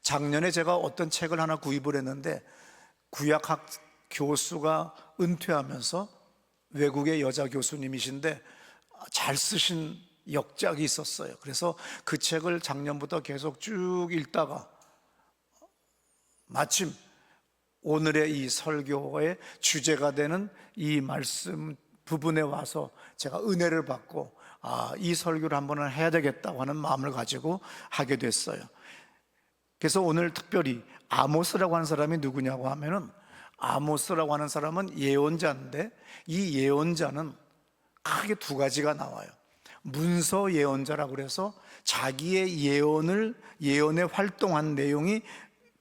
작년에 제가 어떤 책을 하나 구입을 했는데 구약학 교수가 은퇴하면서 외국의 여자 교수님이신데 잘 쓰신 역작이 있었어요. 그래서 그 책을 작년부터 계속 쭉 읽다가 마침 오늘의 이 설교의 주제가 되는 이 말씀 부분에 와서 제가 은혜를 받고 이 설교를 한번은 해야 되겠다고 하는 마음을 가지고 하게 됐어요. 그래서 오늘 특별히 아모스라고 하는 사람이 누구냐고 하면은, 아모스라고 하는 사람은 예언자인데 이 예언자는 크게 두 가지가 나와요. 문서 예언자라고 그래서 자기의 예언에 활동한 내용이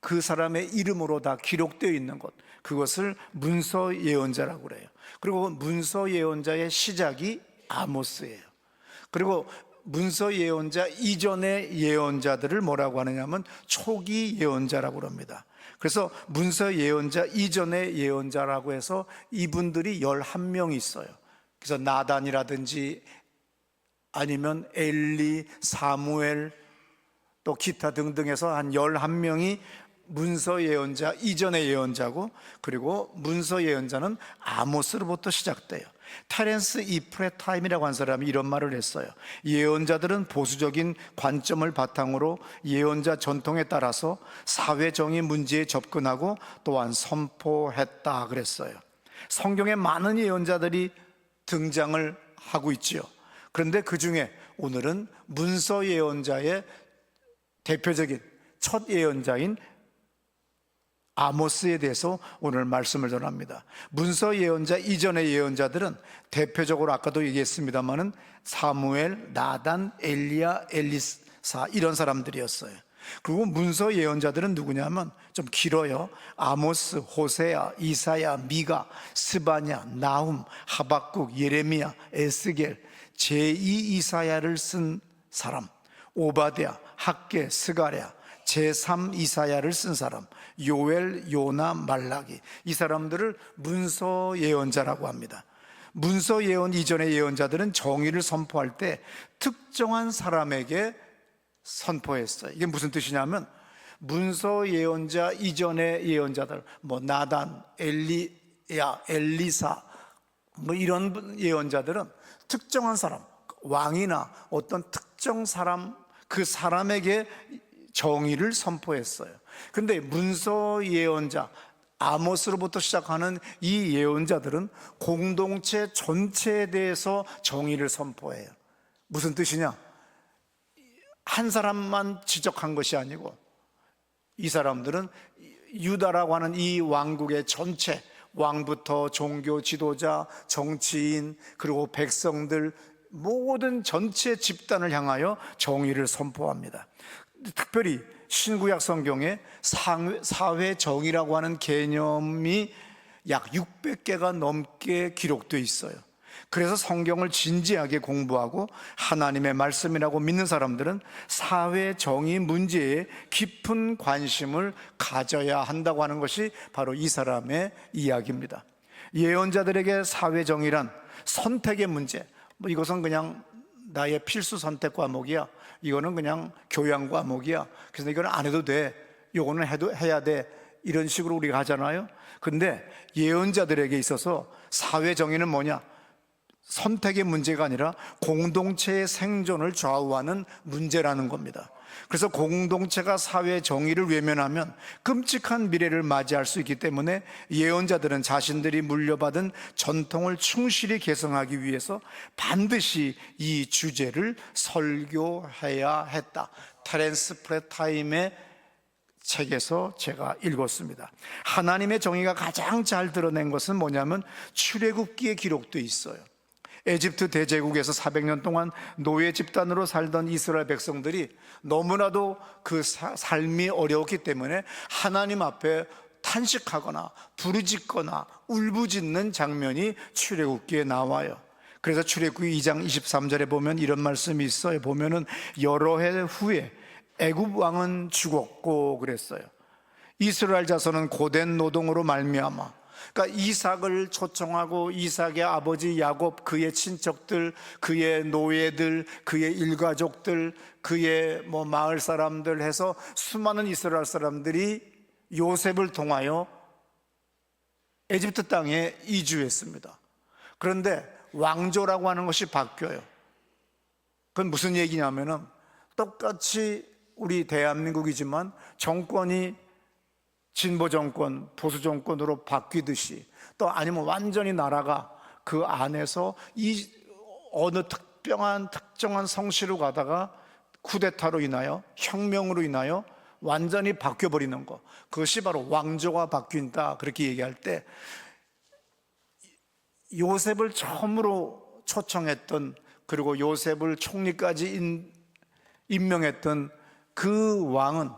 그 사람의 이름으로 다 기록되어 있는 것, 그것을 문서 예언자라고 그래요. 그리고 문서 예언자의 시작이 아모스예요. 그리고 문서 예언자 이전의 예언자들을 뭐라고 하느냐면 초기 예언자라고 합니다. 그래서 문서 예언자 이전의 예언자라고 해서 이분들이 11명이 있어요. 그래서 나단이라든지 아니면 엘리, 사무엘, 또 기타 등등해서 한 11명이 문서 예언자 이전의 예언자고, 그리고 문서 예언자는 아모스로부터 시작돼요. 테렌스 E. 프레타임이라고 한 사람이 이런 말을 했어요. 예언자들은 보수적인 관점을 바탕으로 예언자 전통에 따라서 사회정의 문제에 접근하고 또한 선포했다 그랬어요. 성경에 많은 예언자들이 등장을 하고 있지요. 그런데 그 중에 오늘은 문서 예언자의 대표적인 첫 예언자인 아모스에 대해서 오늘 말씀을 전합니다. 문서 예언자 이전의 예언자들은 대표적으로 아까도 얘기했습니다마는 사무엘, 나단, 엘리야, 엘리사 이런 사람들이었어요. 그리고 문서 예언자들은 누구냐면 좀 길어요. 아모스, 호세야, 이사야, 미가, 스바냐, 나훔, 하박국, 예레미야, 에스겔, 제2 이사야를 쓴 사람, 오바댜, 학개, 스가랴, 제3 이사야를 쓴 사람, 요엘, 요나, 말라기, 이 사람들을 문서 예언자라고 합니다. 문서 예언 이전의 예언자들은 정의를 선포할 때 특정한 사람에게 선포했어요. 이게 무슨 뜻이냐면 문서 예언자 이전의 예언자들, 나단, 엘리야, 엘리사 이런 예언자들은 특정한 사람, 왕이나 어떤 특정 사람, 그 사람에게 정의를 선포했어요. 근데 문서 예언자 아모스로부터 시작하는 이 예언자들은 공동체 전체에 대해서 정의를 선포해요. 무슨 뜻이냐? 한 사람만 지적한 것이 아니고 이 사람들은 유다라고 하는 이 왕국의 전체, 왕부터 종교 지도자, 정치인, 그리고 백성들 모든 전체 집단을 향하여 정의를 선포합니다. 특별히 신구약 성경에 사회정의라고 하는 개념이 약 600개가 넘게 기록되어 있어요. 그래서 성경을 진지하게 공부하고 하나님의 말씀이라고 믿는 사람들은 사회정의 문제에 깊은 관심을 가져야 한다고 하는 것이 바로 이 사람의 이야기입니다. 예언자들에게 사회정의란 선택의 문제, 이것은 그냥 나의 필수 선택 과목이야, 이거는 그냥 교양 과목이야, 그래서 이거는 안 해도 돼, 이거는 해야 돼, 이런 식으로 우리가 하잖아요. 근데 예언자들에게 있어서 사회정의는 뭐냐? 선택의 문제가 아니라 공동체의 생존을 좌우하는 문제라는 겁니다. 그래서 공동체가 사회 정의를 외면하면 끔찍한 미래를 맞이할 수 있기 때문에 예언자들은 자신들이 물려받은 전통을 충실히 계승하기 위해서 반드시 이 주제를 설교해야 했다. 테렌스 프레타임의 책에서 제가 읽었습니다. 하나님의 정의가 가장 잘 드러낸 것은 뭐냐면 출애굽기에 기록되어 있어요. 에집트 대제국에서 400년 동안 노예 집단으로 살던 이스라엘 백성들이 너무나도 그 삶이 어려웠기 때문에 하나님 앞에 탄식하거나 부르짖거나 울부짖는 장면이 출애굽기에 나와요. 그래서 출애굽기 2장 23절에 보면 이런 말씀이 있어요. 보면은 여러 해 후에 애굽 왕은 죽었고 그랬어요. 이스라엘 자손은 고된 노동으로 말미암아 그러니까 이삭을 초청하고 이삭의 아버지 야곱, 그의 친척들, 그의 노예들, 그의 일가족들, 그의 마을 사람들 해서 수많은 이스라엘 사람들이 요셉을 통하여 에집트 땅에 이주했습니다. 그런데 왕조라고 하는 것이 바뀌어요. 그건 무슨 얘기냐면은 똑같이 우리 대한민국이지만 정권이 진보 정권, 보수 정권으로 바뀌듯이, 또 아니면 완전히 나라가 그 안에서 이 어느 특정한 성씨로 가다가 쿠데타로 인하여, 혁명으로 인하여 완전히 바뀌어버리는 것, 그것이 바로 왕조가 바뀐다, 그렇게 얘기할 때 요셉을 처음으로 초청했던, 그리고 요셉을 총리까지 임명했던 그 왕은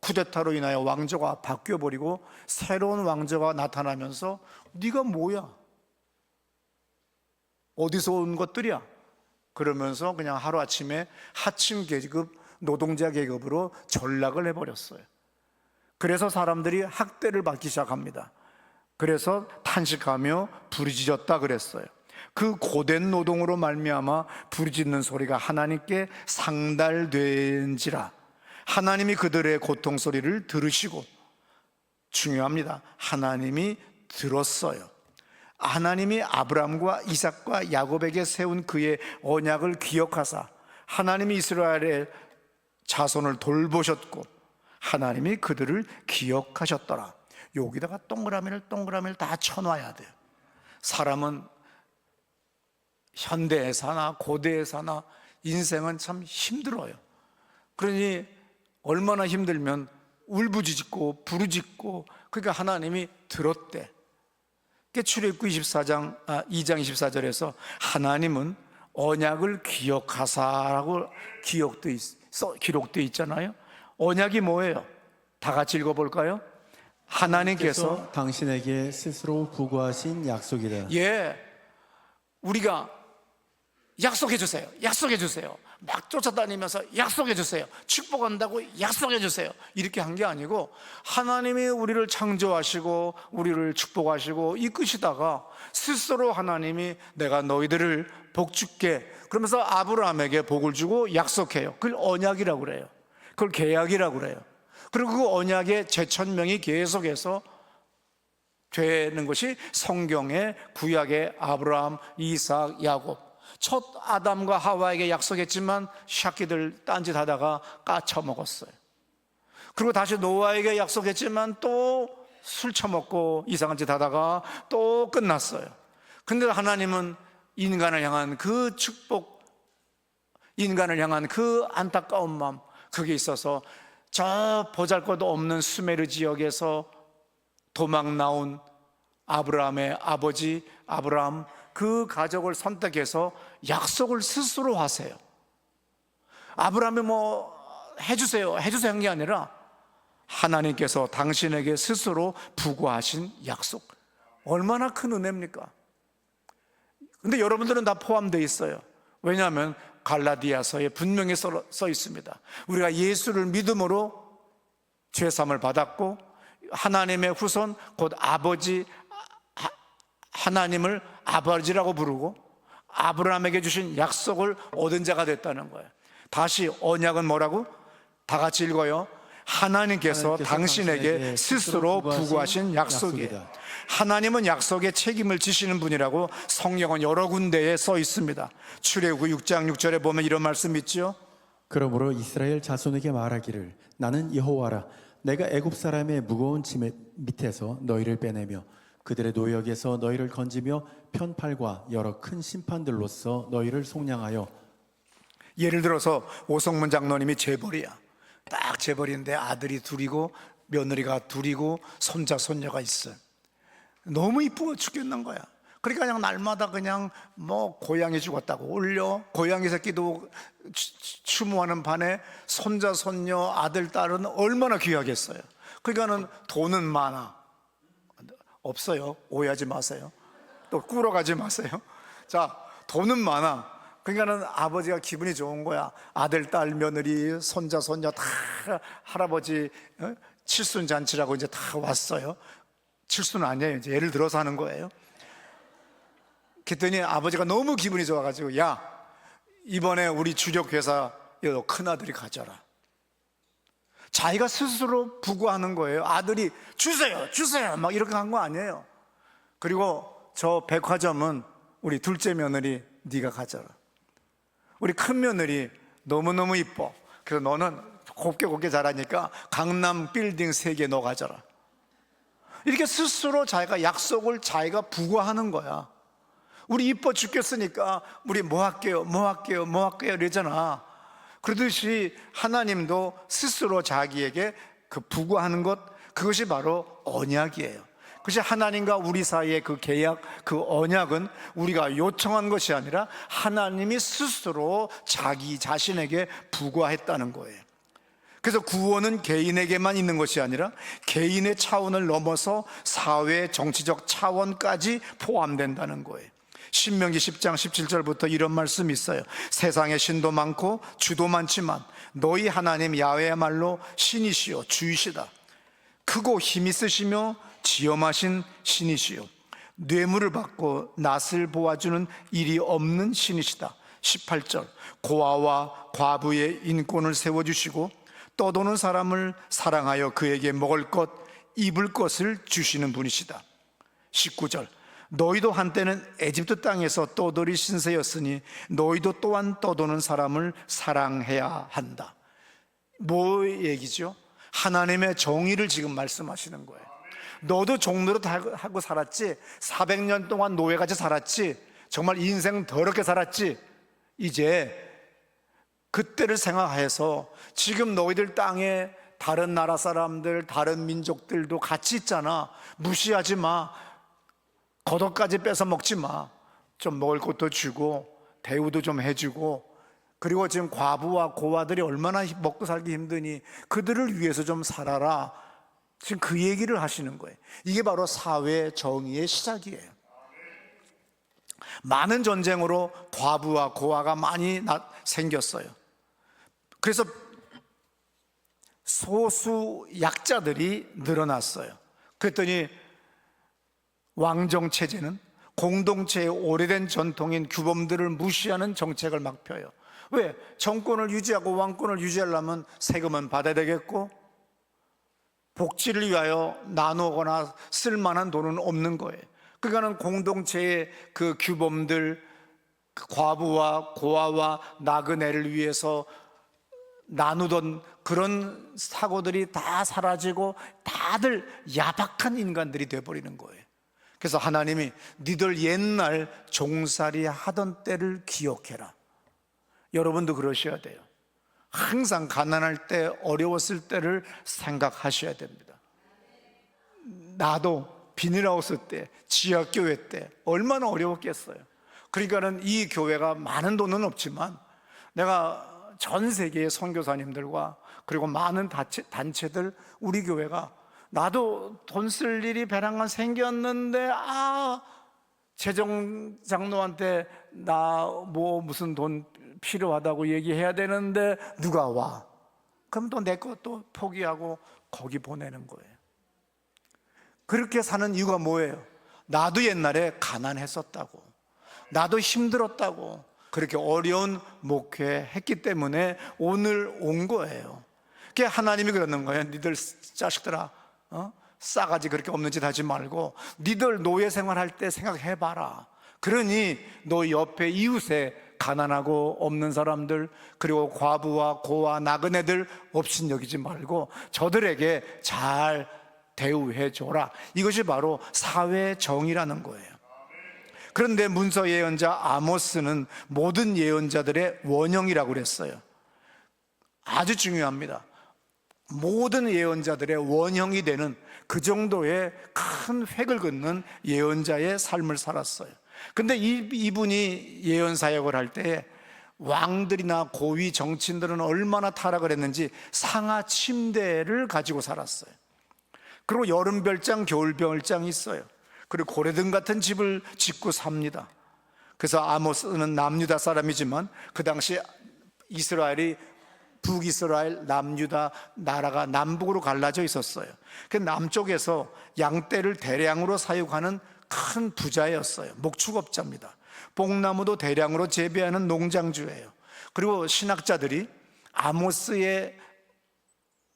쿠데타로 인하여 왕조가 바뀌어버리고 새로운 왕조가 나타나면서 네가 뭐야? 어디서 온 것들이야? 그러면서 그냥 하루아침에 하층 계급, 노동자 계급으로 전락을 해버렸어요. 그래서 사람들이 학대를 받기 시작합니다. 그래서 탄식하며 부르짖었다 그랬어요. 그 고된 노동으로 말미암아 부르짖는 소리가 하나님께 상달된지라. 하나님이 그들의 고통 소리를 들으시고, 중요합니다, 하나님이 들었어요. 하나님이 아브라함과 이삭과 야곱에게 세운 그의 언약을 기억하사 하나님이 이스라엘의 자손을 돌보셨고 하나님이 그들을 기억하셨더라. 여기다가 동그라미를 다 쳐놔야 돼요. 사람은 현대에 사나 고대에 사나 인생은 참 힘들어요. 그러니 얼마나 힘들면 울부짖고 부르짖고, 그러니까 하나님이 들었대. 출애굽기 2장 24절에서 하나님은 언약을 기억하사라고 기록되어 있잖아요. 언약이 뭐예요? 다 같이 읽어볼까요? 하나님께서 당신에게 스스로 부과하신 약속이다. 예, 우리가 약속해 주세요, 약속해 주세요, 막 쫓아다니면서 약속해 주세요, 축복한다고 약속해 주세요, 이렇게 한 게 아니고 하나님이 우리를 창조하시고 우리를 축복하시고 이끄시다가 스스로 하나님이 내가 너희들을 복 줄게 그러면서 아브라함에게 복을 주고 약속해요. 그걸 언약이라고 그래요. 그걸 계약이라고 그래요. 그리고 그 언약의 제천명이 계속해서 되는 것이 성경의 구약의 아브라함, 이삭, 야곱. 첫 아담과 하와에게 약속했지만 샤키들 딴짓하다가 까쳐먹었어요. 그리고 다시 노아에게 약속했지만 또 술 처먹고 이상한 짓 하다가 또 끝났어요. 근데 하나님은 인간을 향한 그 축복, 인간을 향한 그 안타까운 마음, 그게 있어서 저 보잘것도 없는 수메르 지역에서 도망 나온 아브라함의 아버지 아브라함, 그 가족을 선택해서 약속을 스스로 하세요. 아브라함이 해주세요 한 게 아니라 하나님께서 당신에게 스스로 부과하신 약속, 얼마나 큰 은혜입니까? 근데 여러분들은 다 포함되어 있어요. 왜냐하면 갈라디아서에 분명히 써 있습니다. 우리가 예수를 믿음으로 죄사함을 받았고 하나님의 후손 곧 아버지, 하나님을 아버지라고 부르고 아브라함에게 주신 약속을 얻은 자가 됐다는 거예요. 다시 언약은 뭐라고? 다 같이 읽어요. 하나님께서 당신에게 스스로 부과하신 약속이에요. 하나님은 약속에 책임을 지시는 분이라고 성경은 여러 군데에 써 있습니다. 출애굽 6장 6절에 보면 이런 말씀 있죠. 그러므로 이스라엘 자손에게 말하기를 나는 여호와라. 내가 애굽 사람의 무거운 짐 밑에서 너희를 빼내며 그들의 노역에서 너희를 건지며 편팔과 여러 큰 심판들로서 너희를 속량하여. 예를 들어서 오성문 장로님이 재벌이야. 딱 재벌인데 아들이 둘이고 며느리가 둘이고 손자 손녀가 있어요. 너무 이쁘고 죽겠는 거야. 그러니까 그냥 날마다 그냥 고양이 죽었다고 올려, 고양이 새끼도 추모하는 반에 손자 손녀 아들 딸은 얼마나 귀하겠어요. 그러니까는 돈은 많아. 없어요. 오해하지 마세요. 또 꾸러가지 마세요. 자, 돈은 많아. 그러니까는 아버지가 기분이 좋은 거야. 아들, 딸, 며느리, 손자, 손녀 다 할아버지 칠순잔치라고 이제 다 왔어요. 실수는 아니에요. 이제 예를 들어서 하는 거예요. 그랬더니 아버지가 너무 기분이 좋아가지고, 야, 이번에 우리 주력회사 큰아들이 가져라. 자기가 스스로 부고하는 거예요. 아들이 주세요 주세요 막 이렇게 한 거 아니에요. 그리고 저 백화점은 우리 둘째 며느리 네가 가져라. 우리 큰 며느리 너무너무 이뻐. 그래서 너는 곱게 자라니까 강남 빌딩 3개 너 가져라. 이렇게 스스로 자기가 약속을 자기가 부과하는 거야. 우리 이뻐 죽겠으니까 우리 뭐 할게요 이러잖아. 그러듯이 하나님도 스스로 자기에게 그 부과하는 것, 그것이 바로 언약이에요. 그것이 하나님과 우리 사이의 그 계약, 그 언약은 우리가 요청한 것이 아니라 하나님이 스스로 자기 자신에게 부과했다는 거예요. 그래서 구원은 개인에게만 있는 것이 아니라 개인의 차원을 넘어서 사회 정치적 차원까지 포함된다는 거예요. 신명기 10장 17절부터 이런 말씀이 있어요. 세상에 신도 많고 주도 많지만 너희 하나님 야훼야말로 신이시요 주이시다. 크고 힘 있으시며 지엄하신 신이시요 뇌물을 받고 낯을 보아주는 일이 없는 신이시다. 18절 고아와 과부의 인권을 세워주시고 떠도는 사람을 사랑하여 그에게 먹을 것 입을 것을 주시는 분이시다. 19절 너희도 한때는 에집트 땅에서 떠돌이 신세였으니 너희도 또한 떠도는 사람을 사랑해야 한다. 뭐 얘기죠? 하나님의 정의를 지금 말씀하시는 거예요. 너도 종노릇 하고 살았지, 400년 동안 노예같이 살았지, 정말 인생 더럽게 살았지. 이제 그때를 생각해서 지금 너희들 땅에 다른 나라 사람들, 다른 민족들도 같이 있잖아. 무시하지 마. 겉옷까지 뺏어 먹지 마. 좀 먹을 것도 주고 대우도 좀 해주고, 그리고 지금 과부와 고아들이 얼마나 먹고 살기 힘드니 그들을 위해서 좀 살아라. 지금 그 얘기를 하시는 거예요. 이게 바로 사회 정의의 시작이에요. 많은 전쟁으로 과부와 고아가 많이 생겼어요. 그래서 소수 약자들이 늘어났어요. 그랬더니 왕정 체제는 공동체의 오래된 전통인 규범들을 무시하는 정책을 막 펴요. 왜? 정권을 유지하고 왕권을 유지하려면 세금은 받아야 되겠고 복지를 위하여 나누거나 쓸 만한 돈은 없는 거예요. 그러니까는 공동체의 그 규범들, 과부와 고아와 나그네를 위해서 나누던 그런 사고들이 다 사라지고 다들 야박한 인간들이 되어버리는 거예요. 그래서 하나님이 니들 옛날 종살이 하던 때를 기억해라. 여러분도 그러셔야 돼요. 항상 가난할 때, 어려웠을 때를 생각하셔야 됩니다. 나도 비닐하우스 때, 지하교회 때 얼마나 어려웠겠어요. 그러니까는 이 교회가 많은 돈은 없지만 내가 전 세계의 선교사님들과 그리고 많은 단체들, 우리 교회가 나도 돈 쓸 일이 배랑간 생겼는데 재정 장로한테 나 뭐 무슨 돈 필요하다고 얘기해야 되는데 누가 와? 그럼 또 내 것도 포기하고 거기 보내는 거예요. 그렇게 사는 이유가 뭐예요? 나도 옛날에 가난했었다고, 나도 힘들었다고, 그렇게 어려운 목회했기 때문에 오늘 온 거예요. 그게 하나님이 그러는 거예요. 니들 자식들아, 싸가지 그렇게 없는 짓 하지 말고 니들 노예 생활할 때 생각해봐라. 그러니 너 옆에 이웃에 가난하고 없는 사람들, 그리고 과부와 고아 나그네들 업신여기지 말고 저들에게 잘 대우해줘라. 이것이 바로 사회 정의라는 거예요. 그런데 문서 예언자 아모스는 모든 예언자들의 원형이라고 그랬어요. 아주 중요합니다. 모든 예언자들의 원형이 되는 그 정도의 큰 획을 긋는 예언자의 삶을 살았어요. 근데 이분이 예언 사역을 할 때 왕들이나 고위 정치인들은 얼마나 타락을 했는지 상하 침대를 가지고 살았어요. 그리고 여름 별장, 겨울 별장이 있어요. 그리고 고래등 같은 집을 짓고 삽니다. 그래서 아모스는 남유다 사람이지만 그 당시 이스라엘이 북이스라엘, 남유다 나라가 남북으로 갈라져 있었어요. 그 남쪽에서 양떼를 대량으로 사육하는 큰 부자였어요. 목축업자입니다. 뽕나무도 대량으로 재배하는 농장주예요. 그리고 신학자들이 아모스의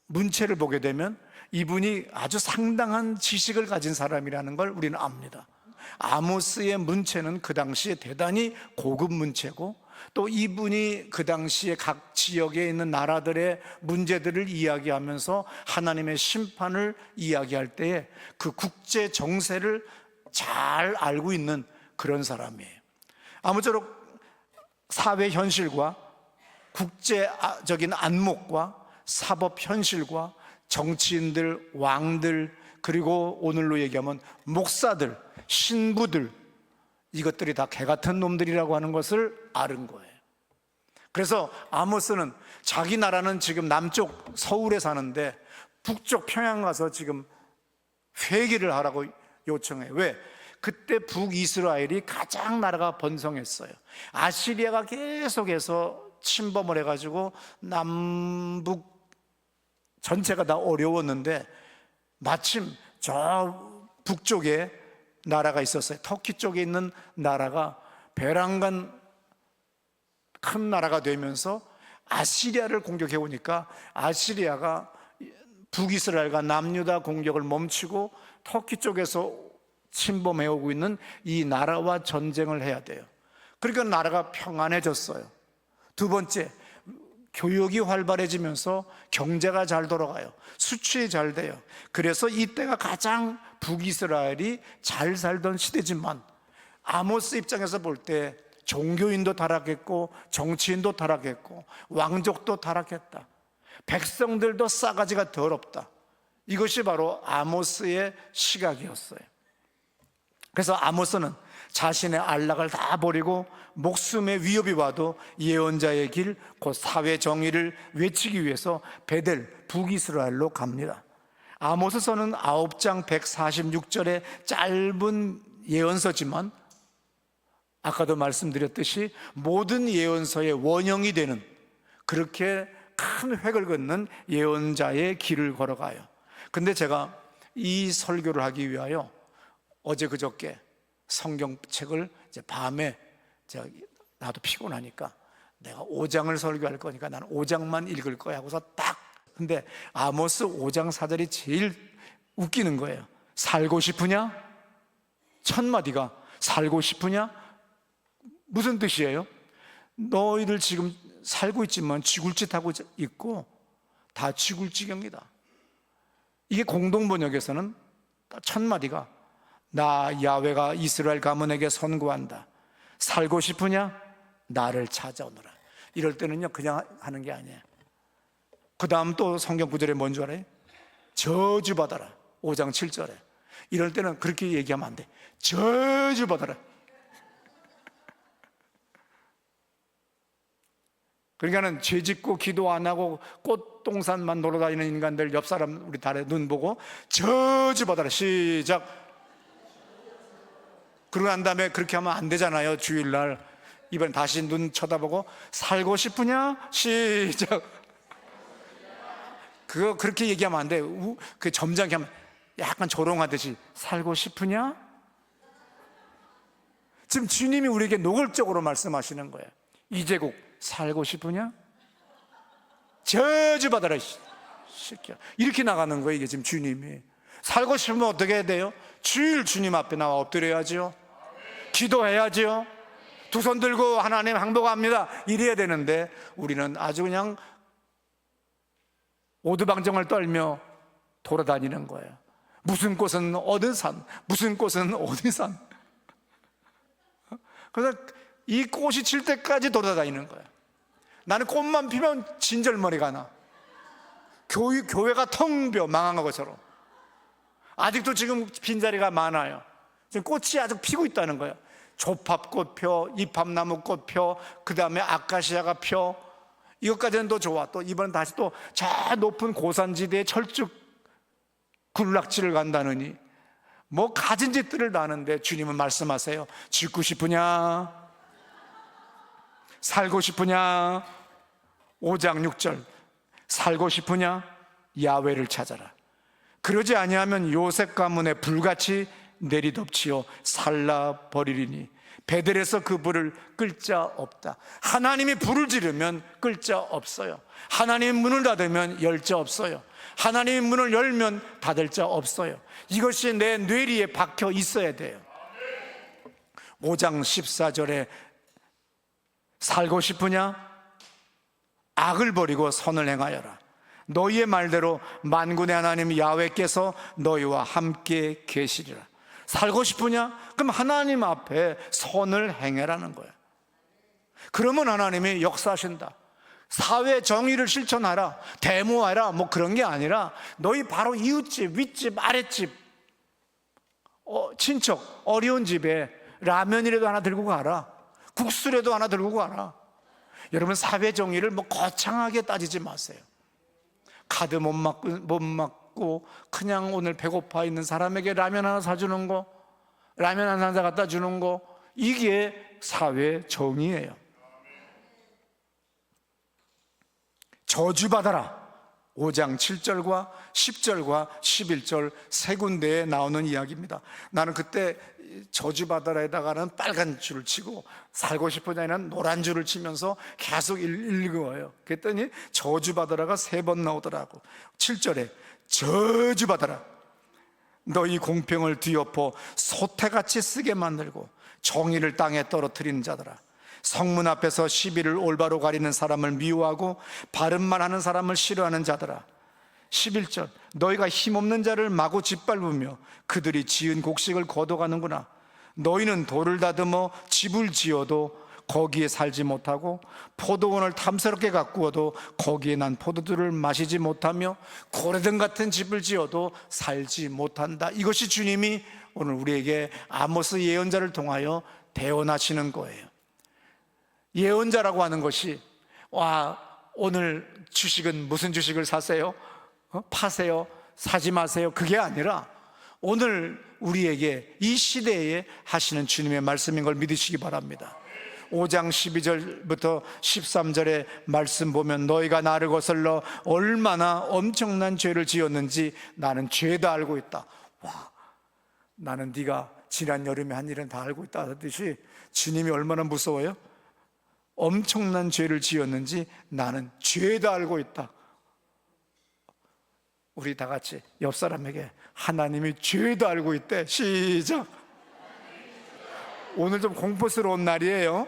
문체를 보게 되면 이분이 아주 상당한 지식을 가진 사람이라는 걸 우리는 압니다. 아모스의 문체는 그 당시에 대단히 고급 문체고, 또 이분이 그 당시에 각 지역에 있는 나라들의 문제들을 이야기하면서 하나님의 심판을 이야기할 때에 그 국제 정세를 잘 알고 있는 그런 사람이에요. 아무쪼록 사회 현실과 국제적인 안목과 사법 현실과 정치인들, 왕들, 그리고 오늘로 얘기하면 목사들, 신부들, 이것들이 다 개 같은 놈들이라고 하는 것을 아는 거예요. 그래서 아모스는 자기 나라는 지금 남쪽 서울에 사는데 북쪽 평양 가서 지금 회개를 하라고 요청해요. 왜? 그때 북이스라엘이 가장 나라가 번성했어요. 아시리아가 계속해서 침범을 해가지고 남북 전체가 다 어려웠는데, 마침 저 북쪽에 나라가 있었어요. 터키 쪽에 있는 나라가 배란간 큰 나라가 되면서 아시리아를 공격해 오니까 아시리아가 북이스라엘과 남유다 공격을 멈추고 터키 쪽에서 침범해 오고 있는 이 나라와 전쟁을 해야 돼요. 그러니까 나라가 평안해졌어요. 두 번째, 교육이 활발해지면서 경제가 잘 돌아가요. 수출이 잘 돼요. 그래서 이때가 가장 북이스라엘이 잘 살던 시대지만, 아모스 입장에서 볼 때 종교인도 타락했고 정치인도 타락했고 왕족도 타락했다. 백성들도 싸가지가 더럽다. 이것이 바로 아모스의 시각이었어요. 그래서 아모스는 자신의 안락을 다 버리고 목숨의 위협이 와도 예언자의 길, 곧 사회 정의를 외치기 위해서 베델 북이스라엘로 갑니다. 아모스서는 9장 146절의 짧은 예언서지만 아까도 말씀드렸듯이 모든 예언서의 원형이 되는, 그렇게 큰 획을 걷는 예언자의 길을 걸어가요. 근데 제가 이 설교를 하기 위하여 어제 그저께 성경책을 이제 밤에 제가 나도 피곤하니까 내가 5장을 설교할 거니까 나는 5장만 읽을 거야 하고서 딱, 근데 아모스 5장 4절이 제일 웃기는 거예요. 살고 싶으냐? 첫 마디가 살고 싶으냐? 무슨 뜻이에요? 너희들 지금 살고 있지만 죽을 짓 하고 있고 다 죽을 지경이다. 이게 공동번역에서는 첫 마디가 나 야훼가 이스라엘 가문에게 선고한다. 살고 싶으냐? 나를 찾아오너라. 이럴 때는요 그냥 하는 게 아니에요. 그 다음 또 성경 구절에 뭔 줄 알아요? 저주받아라. 5장 7절에. 이럴 때는 그렇게 얘기하면 안 돼. 저주받아라. 그러니까는 죄 짓고 기도 안 하고 꽃동산만 놀아다니는 인간들 옆 사람 우리 달에 눈 보고 저주받아라. 시작. 그러고 난 다음에 그렇게 하면 안 되잖아요. 주일날 이번엔 다시 눈 쳐다보고 살고 싶으냐? 시작. 그거 그렇게 얘기하면 안 돼. 그 점잖게 하면 약간 조롱하듯이 살고 싶으냐? 지금 주님이 우리에게 노골적으로 말씀하시는 거예요. 이제국 살고 싶으냐? 저주받아라 이 새끼야. 이렇게 나가는 거예요. 이게 지금 주님이. 살고 싶으면 어떻게 해야 돼요? 주일 주님 앞에 나와 엎드려야죠. 기도해야죠. 두 손 들고 하나님 항복합니다 이래야 되는데 우리는 아주 그냥 오두방정을 떨며 돌아다니는 거예요. 무슨 꽃은 어느 산, 무슨 꽃은 어디 산. 그래서 이 꽃이 칠 때까지 돌아다니는 거예요. 나는 꽃만 피면 진절머리가 나. 교회가 텅 비어 망한 것처럼. 아직도 지금 빈자리가 많아요. 지금 꽃이 아직 피고 있다는 거예요. 조팝꽃 펴, 이팝나무 꽃 펴, 그 다음에 아카시아가 펴. 이것까지는 또 좋아. 또 이번엔 다시 또 저 높은 고산지대에 철쭉 군락지를 간다느니 뭐 가진 짓들을 다 하는데 주님은 말씀하세요. 죽고 싶으냐? 살고 싶으냐? 5장 6절 살고 싶으냐? 야훼를 찾아라. 그러지 아니하면 요셉 가문에 불같이 내리덮치어 살라 버리리니 베델에서 그 불을 끌 자 없다. 하나님이 불을 지르면 끌 자 없어요. 하나님이 문을 닫으면 열 자 없어요. 하나님이 문을 열면 닫을 자 없어요. 이것이 내 뇌리에 박혀 있어야 돼요. 5장 14절에 살고 싶으냐? 악을 버리고 선을 행하여라. 너희의 말대로 만군의 하나님 야훼께서 너희와 함께 계시리라. 살고 싶으냐? 그럼 하나님 앞에 선을 행해라는 거야. 그러면 하나님이 역사하신다. 사회 정의를 실천하라, 데모하라, 뭐 그런 게 아니라 너희 바로 이웃집, 윗집, 아랫집, 친척, 어려운 집에 라면이라도 하나 들고 가라, 국수라도 하나 들고 가라. 여러분, 사회 정의를 뭐 거창하게 따지지 마세요. 카드 못 맞고 그냥 오늘 배고파 있는 사람에게 라면 하나 사주는 거, 라면 한 상자 갖다 주는 거, 이게 사회 정의예요. 저주받아라. 5장 7절과 10절과 11절 세 군데에 나오는 이야기입니다. 나는 그때 저주받아라에다가는 빨간 줄을 치고 살고 싶으냐는 노란 줄을 치면서 계속 읽어요. 그랬더니 저주받아라가 3번 나오더라고. 7절에 저주받아라. 너희 공평을 뒤엎어 소태같이 쓰게 만들고 정의를 땅에 떨어뜨리는 자들아. 성문 앞에서 시비를 올바로 가리는 사람을 미워하고 바른말 하는 사람을 싫어하는 자들아. 11절 너희가 힘없는 자를 마구 짓밟으며 그들이 지은 곡식을 거둬가는구나. 너희는 돌을 다듬어 집을 지어도 거기에 살지 못하고 포도원을 탐스럽게 가꾸어도 거기에 난 포도주를 마시지 못하며 고레등 같은 집을 지어도 살지 못한다. 이것이 주님이 오늘 우리에게 아모스 예언자를 통하여 대언하시는 거예요. 예언자라고 하는 것이 오늘 주식은 무슨 주식을 사세요? 파세요? 사지 마세요. 그게 아니라 오늘 우리에게 이 시대에 하시는 주님의 말씀인 걸 믿으시기 바랍니다. 5장 12절부터 13절의 말씀 보면 너희가 나를 거슬러 얼마나 엄청난 죄를 지었는지 나는 죄다 알고 있다. 나는 네가 지난 여름에 한 일은 다 알고 있다 하듯이 주님이 얼마나 무서워요? 엄청난 죄를 지었는지 나는 죄다 알고 있다. 우리 다 같이 옆 사람에게 하나님이 죄도 알고 있대. 시작. 오늘 좀 공포스러운 날이에요.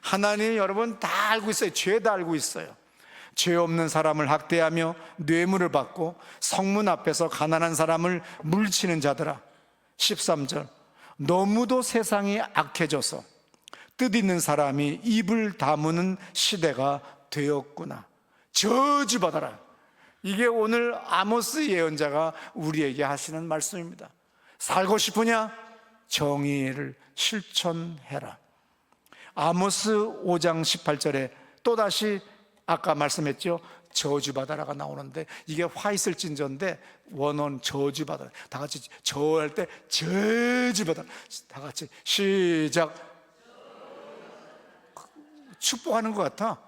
하나님이 여러분 다 알고 있어요. 죄다 알고 있어요. 죄 없는 사람을 학대하며 뇌물을 받고 성문 앞에서 가난한 사람을 물치는 자들아. 13절 너무도 세상이 악해져서 뜻있는 사람이 입을 다무는 시대가 되었구나. 저주받아라. 이게 오늘 아모스 예언자가 우리에게 하시는 말씀입니다. 살고 싶으냐? 정의를 실천해라. 아모스 5장 18절에 또다시 아까 말씀했죠, 저주받아라가 나오는데 이게 화 있을 진저인데 원어는 저주받아라. 다 같이 저할 때 저주받아라. 다 같이 시작. 축복하는 것 같아.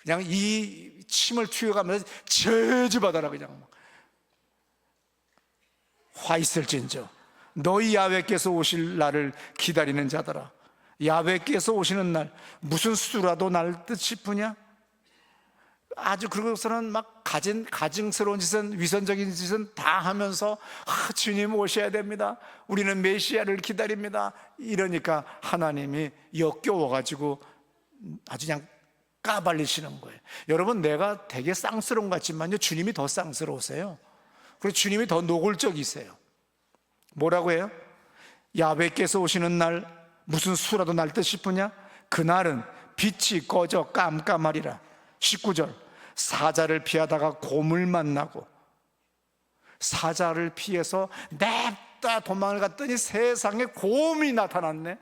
그냥 이 침을 튀어가면서 저주받아라. 그냥 화 있을진저 너희 야훼께서 오실 날을 기다리는 자들아. 야훼께서 오시는 날 무슨 수라도 날 듯 싶으냐? 아주 그러고서는 막 가증스러운 짓은, 위선적인 짓은 다 하면서 주님 오셔야 됩니다, 우리는 메시아를 기다립니다, 이러니까 하나님이 역겨워가지고 아주 그냥 까발리시는 거예요. 여러분, 내가 되게 쌍스러운 것 같지만요, 주님이 더 쌍스러우세요. 그리고 주님이 더 노골적이세요. 뭐라고 해요? 야훼께서 오시는 날 무슨 수라도 날 듯 싶으냐? 그날은 빛이 꺼져 깜깜하리라. 19절 사자를 피하다가 곰을 만나고, 사자를 피해서 냅다 도망을 갔더니 세상에 곰이 나타났네.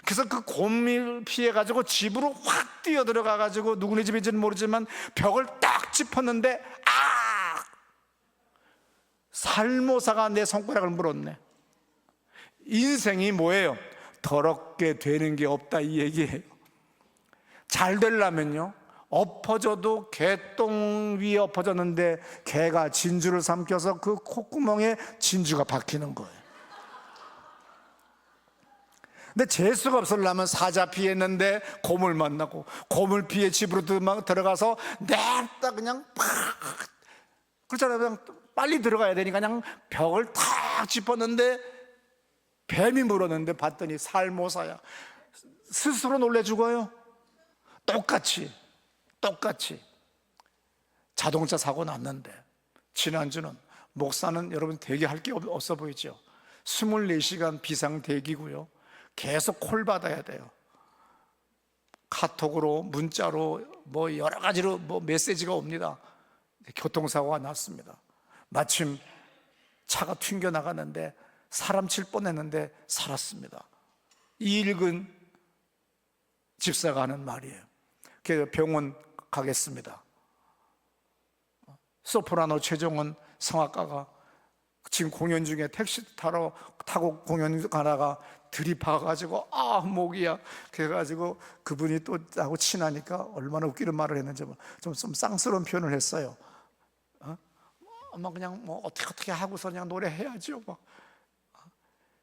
그래서 그 곰을 피해가지고 집으로 확 뛰어들어가가지고 누구네 집인지는 모르지만 벽을 딱 짚었는데 살모사가 내 손가락을 물었네. 인생이 뭐예요? 더럽게 되는 게 없다, 이 얘기예요. 잘 되려면요 엎어져도 개똥 위에 엎어졌는데 개가 진주를 삼켜서 그 콧구멍에 진주가 박히는 거예요. 근데 재수가 없으려면 사자 피했는데 고물 만나고, 고물 피해 집으로 들어가서 냅다 그냥 팍, 그렇잖아요. 그냥 빨리 들어가야 되니까 그냥 벽을 탁 짚었는데 뱀이 물었는데 봤더니 살모사야. 스스로 놀래 죽어요. 똑같이 자동차 사고 났는데, 지난주는 목사는 여러분 되게 할 게 없어 보이죠. 24시간 비상 대기고요. 계속 콜 받아야 돼요. 카톡으로, 문자로, 뭐 여러 가지로 뭐 메시지가 옵니다. 교통사고가 났습니다. 마침 차가 튕겨 나가는데 사람 칠 뻔했는데 살았습니다. 이일근 집사가 하는 말이에요. 그래서 병원 가겠습니다. 소프라노 최종원 성악가가 지금 공연 중에 택시 타고 공연 가다가 들이박아가지고 목이야. 그래가지고 그분이 또 나하고 친하니까 얼마나 웃기는 말을 했는지 좀 쌍스러운 표현을 했어요. 아마 그냥 뭐 어떻게 하고서 그냥 노래해야죠.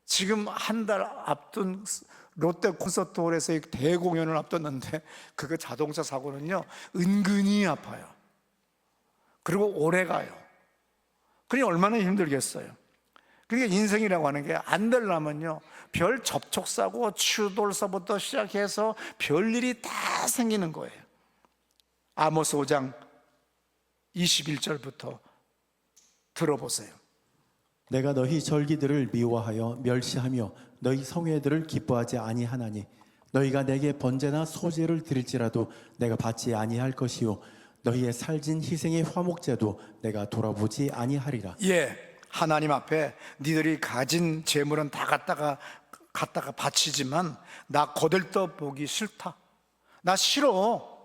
지금 한 달 앞둔 롯데 콘서트홀에서 대공연을 앞뒀는데 그 자동차 사고는요 은근히 아파요. 그리고 오래 가요. 그게 얼마나 힘들겠어요. 그러니까 인생이라고 하는 게 안 되려면요 별 접촉사고 추돌서부터 시작해서 별일이 다 생기는 거예요. 아모스 5장 21절부터 들어보세요. 내가 너희 절기들을 미워하여 멸시하며 너희 성회들을 기뻐하지 아니하나니 너희가 내게 번제나 소제를 드릴지라도 내가 받지 아니할 것이요 너희의 살진 희생의 화목제도 내가 돌아보지 아니하리라. 하나님 앞에 니들이 가진 재물은 다 갖다가 바치지만 나 거들떠보기 싫다. 나 싫어.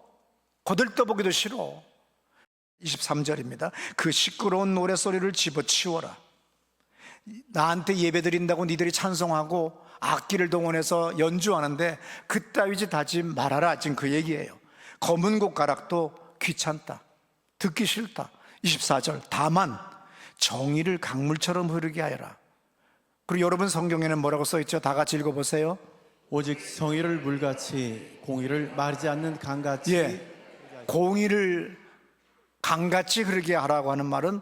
거들떠보기도 싫어. 23절입니다. 그 시끄러운 노래소리를 집어치워라. 나한테 예배드린다고 니들이 찬송하고 악기를 동원해서 연주하는데 그따위 짓 하지 말아라. 지금 그 얘기예요. 검은 곡가락도 귀찮다. 듣기 싫다. 24절 다만 정의를 강물처럼 흐르게 하여라. 그리고 여러분 성경에는 뭐라고 써있죠? 다 같이 읽어보세요. 오직 정의를 물같이 공의를 마르지 않는 강같이 공의를 강같이 흐르게 하라고 하는 말은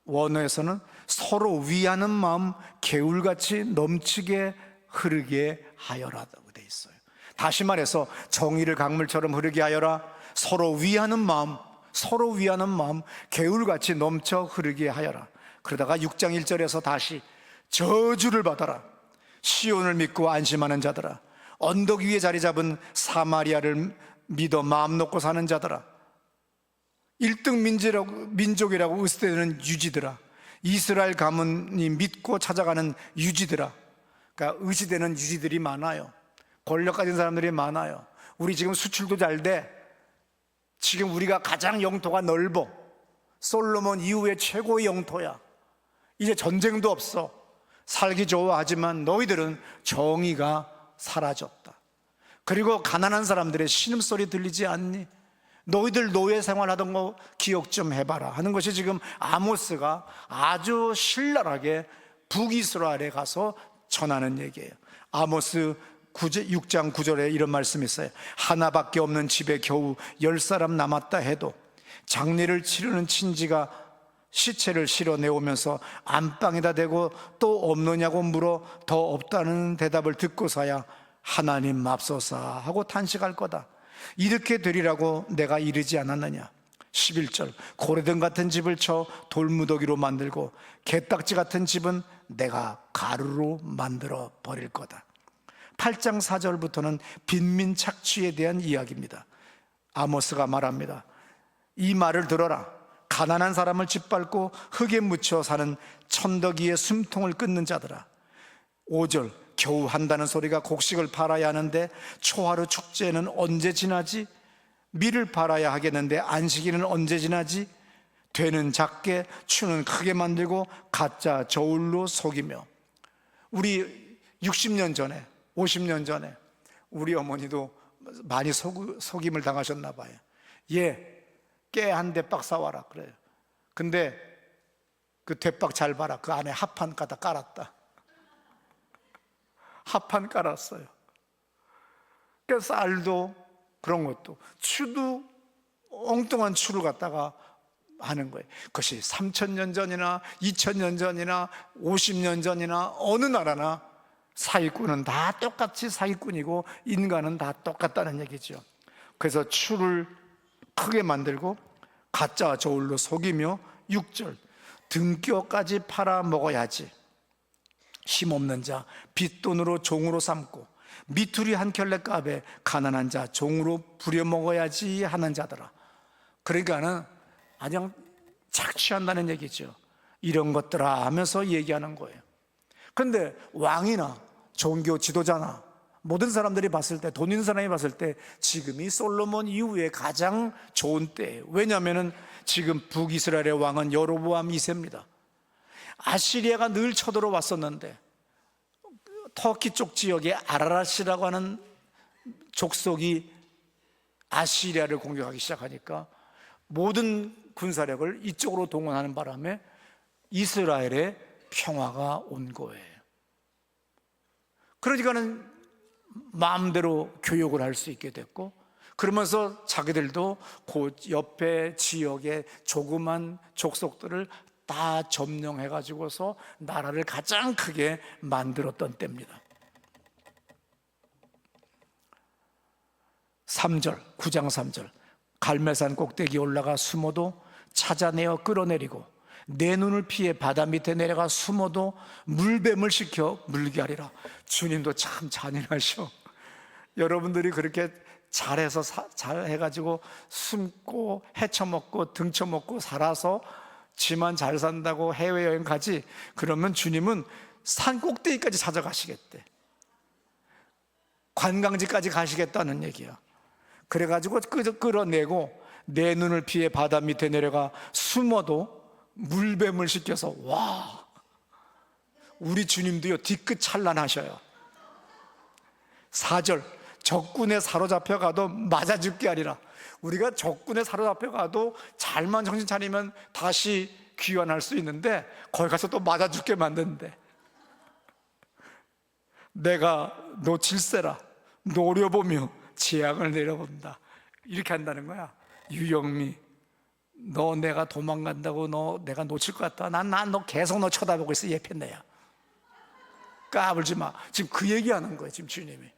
원어에서는 서로 위하는 마음 개울같이 넘치게 흐르게 하여라고 돼 있어요. 다시 말해서 정의를 강물처럼 흐르게 하여라. 서로 위하는 마음 개울같이 넘쳐 흐르게 하여라. 그러다가 6장 1절에서 다시 저주를 받아라. 시온을 믿고 안심하는 자들아, 언덕 위에 자리 잡은 사마리아를 믿어 마음 놓고 사는 자들아, 1등 민족이라고 의스대는 유지들아, 이스라엘 가문이 믿고 찾아가는 유지들아. 그러니까 의지되는 유지들이 많아요. 권력 가진 사람들이 많아요. 우리 지금 수출도 잘 돼. 지금 우리가 가장 영토가 넓어. 솔로몬 이후에 최고의 영토야. 이제 전쟁도 없어. 살기 좋아하지만 너희들은 정의가 사라졌다. 그리고 가난한 사람들의 신음소리 들리지 않니? 너희들 노예 생활하던 거 기억 좀 해봐라 하는 것이 지금 아모스가 아주 신랄하게 북이스라엘에 가서 전하는 얘기예요. 아모스 6장 9절에 이런 말씀이 있어요. 하나밖에 없는 집에 겨우 10사람 남았다 해도 장례를 치르는 친지가 시체를 실어내오면서 안방에다 대고 또 없느냐고 물어 더 없다는 대답을 듣고서야 하나님 맙소사 하고 탄식할 거다. 이렇게 되리라고 내가 이르지 않았느냐. 11절 고래등 같은 집을 쳐 돌무더기로 만들고 개딱지 같은 집은 내가 가루로 만들어 버릴 거다. 8장 4절부터는 빈민 착취에 대한 이야기입니다. 아모스가 말합니다. 이 말을 들어라. 가난한 사람을 짓밟고 흙에 묻혀 사는 천덕이의 숨통을 끊는 자들아. 5절 겨우 한다는 소리가 곡식을 팔아야 하는데 초하루 축제는 언제 지나지? 밀을 팔아야 하겠는데 안식일은 언제 지나지? 되는 작게 추는 크게 만들고 가짜 저울로 속이며. 우리 60년 전에 50년 전에 우리 어머니도 많이 속임을 당하셨나 봐요. 얘 깨 한 대박 사와라 그래요. 근데 그 대박 잘 봐라. 그 안에 합판 갖다 깔았다. 합판 깔았어요. 그 쌀도 그런 것도, 추도 엉뚱한 추를 갖다가 하는 거예요. 그것이 3,000년 전이나 2,000년 전이나 50년 전이나 어느 나라나 사기꾼은 다 똑같이 사기꾼이고 인간은 다 똑같다는 얘기죠. 그래서 추를 크게 만들고 가짜 저울로 속이며 6절 등뼈까지 팔아 먹어야지. 힘없는 자 빚돈으로 종으로 삼고 미투리 한 켤레 값에 가난한 자 종으로 부려먹어야지 하는 자더라. 그러니까는 그냥 착취한다는 얘기죠. 이런 것들아 하면서 얘기하는 거예요. 그런데 왕이나 종교 지도자나 모든 사람들이 봤을 때, 돈 있는 사람이 봤을 때 지금이 솔로몬 이후에 가장 좋은 때예요. 왜냐하면 지금 북이스라엘의 왕은 여로보암 2세입니다. 아시리아가 늘 쳐들어왔었는데 터키 쪽 지역에 아라랏이라고 하는 족속이 아시리아를 공격하기 시작하니까 모든 군사력을 이쪽으로 동원하는 바람에 이스라엘에 평화가 온 거예요. 그러니까는 마음대로 교육을 할 수 있게 됐고, 그러면서 자기들도 그 옆에 지역의 조그만 족속들을 다 점령해 가지고서 나라를 가장 크게 만들었던 때입니다. 3절, 9장 3절 갈멜산 꼭대기에 올라가 숨어도 찾아내어 끌어내리고 내 눈을 피해 바다 밑에 내려가 숨어도 물뱀을 시켜 물게 하리라. 주님도 참 잔인하셔. 여러분들이 그렇게 잘해서 잘해가지고 숨고 헤쳐먹고 등쳐먹고 살아서 지만 잘 산다고 해외여행 가지, 그러면 주님은 산 꼭대기까지 찾아가시겠대. 관광지까지 가시겠다는 얘기야. 그래가지고 끌어내고 내 눈을 피해 바다 밑에 내려가 숨어도 물뱀을 시켜서, 와, 우리 주님도요 뒤끝 찬란하셔요. 4절 적군에 사로잡혀 가도 맞아 죽게 하리라. 우리가 적군에 사로잡혀 가도 잘만 정신 차리면 다시 귀환할 수 있는데 거기 가서 또 맞아 죽게 만드는데, 내가 놓칠세라 노려보며 재앙을 내려본다 이렇게 한다는 거야. 유영미, 너 내가 도망간다고 너 내가 놓칠 것 같다. 난 너 계속 너 쳐다보고 있어. 예편내야 까불지 마. 지금 그 얘기하는 거예요. 지금 주님이.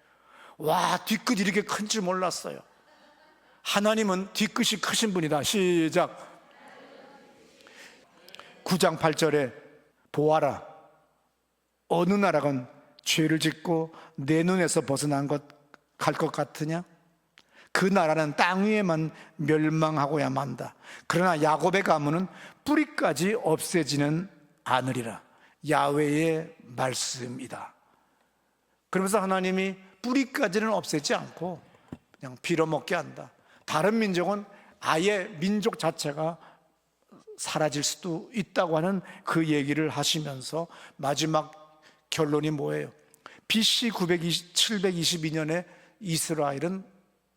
와, 뒤끝 이렇게 큰 줄 몰랐어요. 하나님은 뒤끝이 크신 분이다. 시작. 9장 8절에 보아라, 어느 나라건 죄를 짓고 내 눈에서 벗어난 것 갈 것 같으냐? 그 나라는 땅 위에만 멸망하고야 만다. 그러나 야곱의 가문은 뿌리까지 없애지는 않으리라. 야훼의 말씀이다. 그러면서 하나님이 뿌리까지는 없애지 않고 그냥 빌어먹게 한다. 다른 민족은 아예 민족 자체가 사라질 수도 있다고 하는 그 얘기를 하시면서 마지막 결론이 뭐예요? BC 722년에 이스라엘은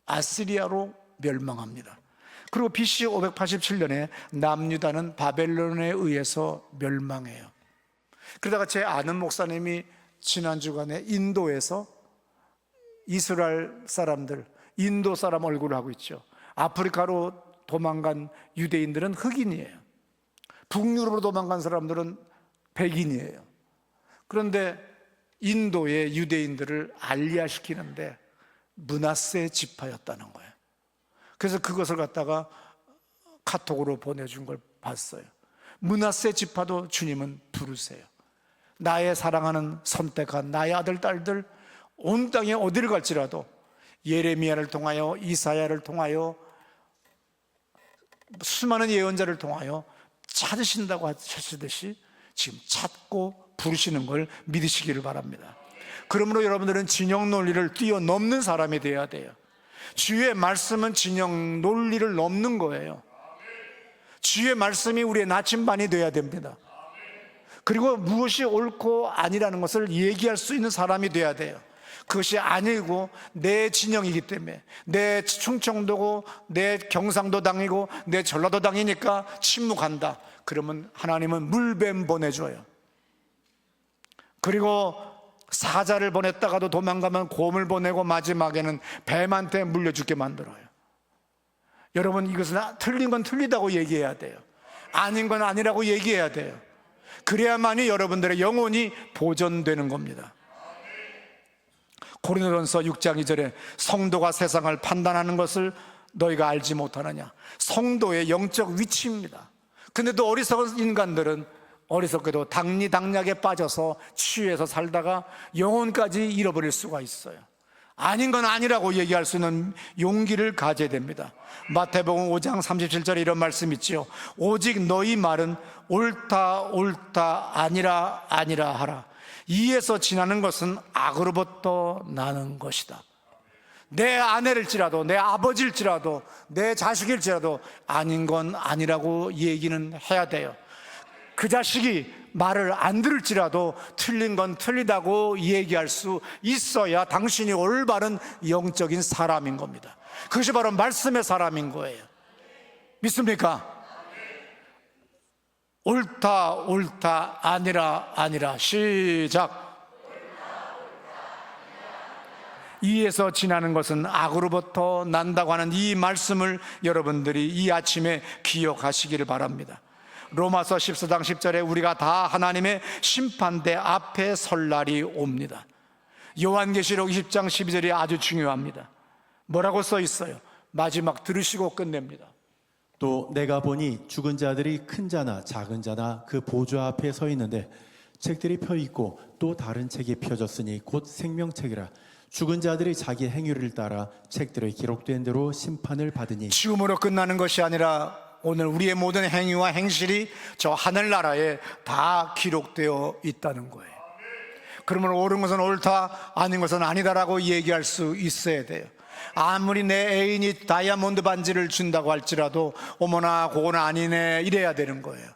아시리아로 멸망합니다. 그리고 BC 587년에 남유다는 바벨론에 의해서 멸망해요. 그러다가 제 아는 목사님이 지난 주간에 인도에서 이스라엘 사람들, 인도 사람 얼굴을 하고 있죠. 아프리카로 도망간 유대인들은 흑인이에요. 북유럽으로 도망간 사람들은 백인이에요. 그런데 인도의 유대인들을 알리아시키는데 므낫세 지파였다는 거예요. 그래서 그것을 갖다가 카톡으로 보내준 걸 봤어요. 므낫세 지파도 주님은 부르세요. 나의 사랑하는 선택한 나의 아들 딸들 온 땅에 어디를 갈지라도 예레미야를 통하여 이사야를 통하여 수많은 예언자를 통하여 찾으신다고 하시듯이 지금 찾고 부르시는 걸 믿으시기를 바랍니다. 그러므로 여러분들은 진영 논리를 뛰어넘는 사람이 되어야 돼요. 주의 말씀은 진영 논리를 넘는 거예요. 주의 말씀이 우리의 나침반이 되어야 됩니다. 그리고 무엇이 옳고 아니라는 것을 얘기할 수 있는 사람이 되어야 돼요. 그것이 아니고 내 진영이기 때문에, 내 충청도고 내 경상도 당이고 내 전라도 당이니까 침묵한다. 그러면 하나님은 물뱀 보내줘요. 그리고 사자를 보냈다가도 도망가면 곰을 보내고 마지막에는 뱀한테 물려 죽게 만들어요. 여러분, 이것은 틀린 건 틀리다고 얘기해야 돼요. 아닌 건 아니라고 얘기해야 돼요. 그래야만이 여러분들의 영혼이 보존되는 겁니다. 고린도전서 6장 2절에 성도가 세상을 판단하는 것을 너희가 알지 못하느냐. 성도의 영적 위치입니다. 근데도 어리석은 인간들은 어리석게도 당리당략에 빠져서 취해서 살다가 영혼까지 잃어버릴 수가 있어요. 아닌 건 아니라고 얘기할 수 있는 용기를 가져야 됩니다. 마태복음 5장 37절에 이런 말씀 있지요. 오직 너희 말은 옳다 옳다 아니라 아니라 하라. 이에서 지나는 것은 악으로부터 나는 것이다. 내 아내일지라도 내 아버지일지라도 내 자식일지라도 아닌 건 아니라고 얘기는 해야 돼요. 그 자식이 말을 안 들을지라도 틀린 건 틀리다고 얘기할 수 있어야 당신이 올바른 영적인 사람인 겁니다. 그것이 바로 말씀의 사람인 거예요. 믿습니까? 옳다 옳다 아니라 아니라. 시작. 이에서 지나는 것은 악으로부터 난다고 하는 이 말씀을 여러분들이 이 아침에 기억하시기를 바랍니다. 로마서 14장 10절에 우리가 다 하나님의 심판대 앞에 설 날이 옵니다. 요한계시록 20장 12절이 아주 중요합니다. 뭐라고 써 있어요? 마지막 들으시고 끝냅니다. 또 내가 보니 죽은 자들이 큰 자나 작은 자나 그 보좌 앞에 서 있는데 책들이 펴 있고 또 다른 책이 펴졌으니 곧 생명책이라. 죽은 자들이 자기 행위를 따라 책들에 기록된 대로 심판을 받으니. 죽음으로 끝나는 것이 아니라 오늘 우리의 모든 행위와 행실이 저 하늘나라에 다 기록되어 있다는 거예요. 그러면 옳은 것은 옳다, 아닌 것은 아니다라고 얘기할 수 있어야 돼요. 아무리 내 애인이 다이아몬드 반지를 준다고 할지라도 어머나 그건 아니네 이래야 되는 거예요.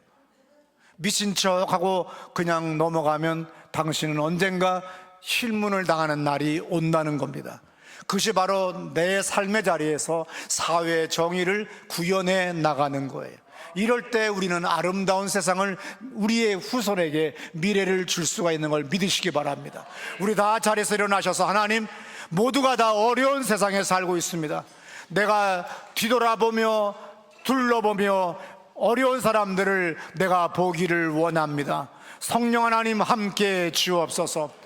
미친 척하고 그냥 넘어가면 당신은 언젠가 실문을 당하는 날이 온다는 겁니다. 그것이 바로 내 삶의 자리에서 사회의 정의를 구현해 나가는 거예요. 이럴 때 우리는 아름다운 세상을 우리의 후손에게 미래를 줄 수가 있는 걸 믿으시기 바랍니다. 우리 다 자리에서 일어나셔서 하나님, 모두가 다 어려운 세상에 살고 있습니다. 내가 뒤돌아보며 둘러보며 어려운 사람들을 내가 보기를 원합니다. 성령 하나님 함께 주옵소서.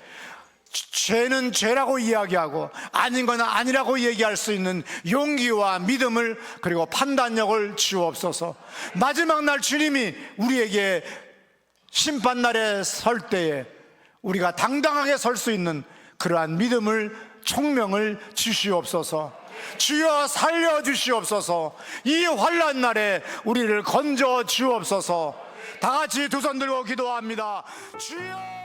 죄는 죄라고 이야기하고 아닌 건 아니라고 얘기할 수 있는 용기와 믿음을, 그리고 판단력을 주옵소서. 마지막 날 주님이 우리에게 심판날에 설 때에 우리가 당당하게 설 수 있는 그러한 믿음을, 총명을 주시옵소서. 주여 살려주시옵소서. 이 환난 날에 우리를 건져 주옵소서. 다 같이 두 손 들고 기도합니다. 주여.